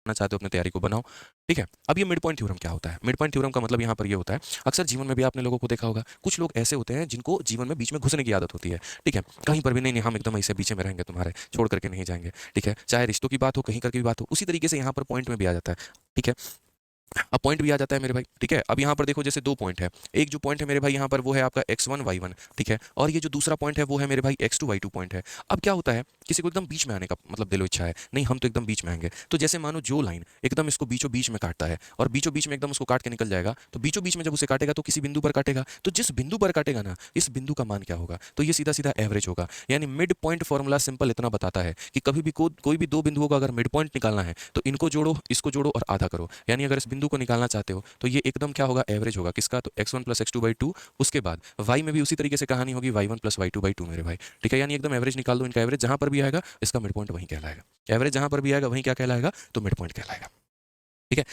चाहते हो अपनी तैयारी को बनाओ। ठीक है, अब ये मिड पॉइंट थ्योरम क्या होता है? मिड पॉइंट थ्योरम का मतलब यहाँ पर ये होता है, अक्सर जीवन में भी आपने लोगों को देखा होगा, कुछ लोग ऐसे होते हैं जिनको जीवन में बीच में घुसने की आदत होती है। ठीक है, कहीं पर भी नहीं नहीं हम एकदम ऐसे पीछे में रहेंगे, तुम्हारे छोड़ करके नहीं जाएंगे। ठीक है, चाहे रिश्तों की बात हो, कहीं करके भी बात हो, उसी तरीके से यहाँ पर पॉइंट में भी आ जाता है। ठीक है, अब पॉइंट भी आ जाता है मेरे भाई। ठीक है, अब यहाँ पर देखो जैसे दो पॉइंट है, एक जो पॉइंट है मेरे भाई यहाँ पर वो है आपका x1 y1। ठीक है, और ये जो दूसरा पॉइंट है वो है मेरे भाई x2 y2 पॉइंट है। अब क्या होता है, किसी को एकदम बीच में आने का मतलब दिलो इच्छा है, नहीं हम तो एकदम बीच में आएंगे, तो जैसे मानो जो लाइन एकदम इसको बीचों बीच में काटता है और बीचों बीच में एकदम उसको काट के निकल जाएगा, तो बीचों बीच में जब उसे काटेगा तो किसी बिंदु पर काटेगा, तो जिस बिंदु पर काटेगा ना, इस बिंदु का मान क्या होगा, तो ये सीधा सीधा एवरेज होगा। यानी मिड पॉइंट फॉर्मूला सिंपल इतना बताता है कि कभी भी कोई भी दो बिंदुओं का अगर मिड पॉइंट निकालना है तो इनको जोड़ो, इसको जोड़ो और आधा करो। यानी अगर इस बिंदु को निकालना चाहते हो तो ये एकदम क्या होगा, एवरेज होगा किसका, तो x1 plus x to by to. उसके बाद y में भी उसी तरीके से कहानी होगी, y1 plus Y two by two मेरे भाई। ठीक है, यानी एकदम एवरेज निकाल दो, इनका एवरेज जहां पर भी आएगा इसका मिड पॉइंट वहीं कहलाएगा। एवरेज जहां पर भी आएगा वहीं क्या कहलाएगा, तो मिड पॉइंट कहलाएगा। ठीक है,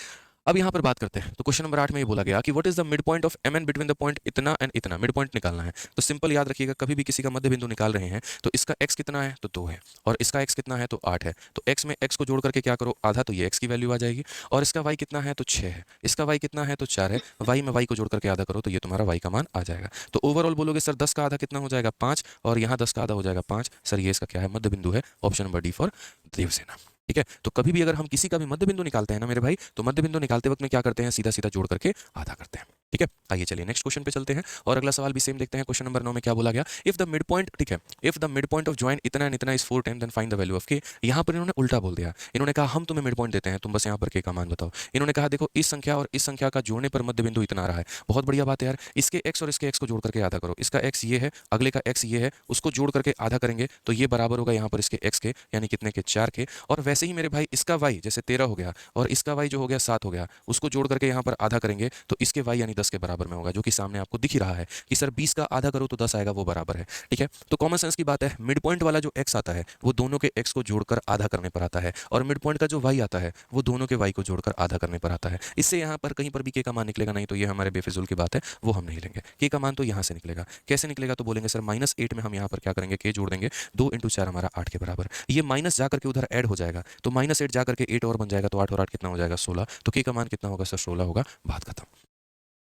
अब यहाँ पर बात करते हैं, तो क्वेश्चन नंबर 8 में ये बोला गया कि what is the mid point of M N between the point इतना एंड इतना। मिड पॉइंट निकालना है, तो सिंपल याद रखिएगा, कभी भी किसी का मध्य बिंदु निकाल रहे हैं तो इसका x कितना है, तो 2 है, और इसका x कितना है, तो 8 है। तो x में x को जोड़ करके क्या करो, आधा, तो ये x की वैल्यू आ जाएगी। और इसका y कितना है, तो 6 है। इसका y कितना है, तो 4 है। y में y को जोड़ करके आधा करो तो ये तुम्हारा y का मान आ जाएगा। तो ओवरऑल बोलोगे सर 10 का आधा कितना हो जाएगा, 5, और यहाँ 10 का आधा हो जाएगा 5। सर ये इसका क्या है, मध्य बिंदु है। Option number D for Devsena. ठीक है, तो कभी भी अगर हम किसी का भी मध्य बिंदु निकालते हैं ना मेरे भाई, तो मध्य बिंदु निकालते वक्त में क्या करते हैं, सीधा सीधा जोड़ करके आधा करते हैं। ठीक है, आइए चलिए नेक्स्ट क्वेश्चन पे चलते हैं और अगला सवाल भी सेम देखते हैं। क्वेश्चन नंबर 9 में क्या बोला गया, इफ द मिड पॉइंट, ठीक है, if the mid point of join इतना एंड इतना is 410 then find the value of K. यहाँ पर इन्होंने उल्टा बोल दिया, इन्होंने कहा हम तुम्हें मिड पॉइंट देते हैं, तुम बस यहाँ पर के का मान बताओ। इन्होंने कहा देखो इस संख्या और इस संख्या का जोड़ने पर मध्य बिंदु इतना आ रहा है, बहुत बढ़िया बात है यार, इसके x और इसके x को जोड़ करके आधा करो। इसका x ये है, अगले का x ये है, उसको जोड़ करके आधा करेंगे तो ये बराबर होगा यहाँ पर इसके x के, यानी कितने के, 4 के। और वैसे ही मेरे भाई इसका y जैसे 13 हो गया और इसका y जो हो गया 7 हो गया, उसको जोड़ करके यहाँ पर आधा करेंगे तो इसके y यानी 10 के बराबर में होगा, जो कि सामने आपको दिख ही रहा है कि सर 20 का आधा करो तो 10 आएगा, वो बराबर है। ठीक है, तो कॉमन सेंस की बात है, मिड पॉइंट वाला जो x आता है वो दोनों के x को जोड़कर आधा करने पर आता है, और मिड पॉइंट का जो y आता है वो दोनों के y को जोड़कर आधा करने पर आता है। इससे यहाँ पर कहीं पर भी k का मान निकलेगा नहीं, तो ये हमारे बेफिजूल की बात है, वो हम नहीं लेंगे। k का मान तो यहाँ से निकलेगा, कैसे निकलेगा, तो बोलेंगे सर -8 में हम यहाँ पर क्या करेंगे, k जोड़ देंगे, 2 × 4 हमारा 8 के बराबर। ये माइनस जा करके उधर ऐड हो जाएगा, तो -8 जा करके 8 और बन जाएगा, तो 8 और 8 कितना हो जाएगा, 16। तो k का मान कितना होगा सर, 16 होगा, बात खत्म।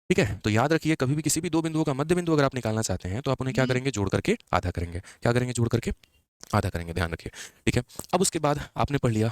ठीक है, तो याद रखिए कभी भी किसी भी दो बिंदुओं का मध्य बिंदु अगर आप निकालना चाहते हैं तो आप उन्हें क्या करेंगे, जोड़ करके आधा करेंगे। क्या करेंगे, जोड़ करके आधा करेंगे, ध्यान रखिए। ठीक है, अब उसके बाद आपने पढ़ लिया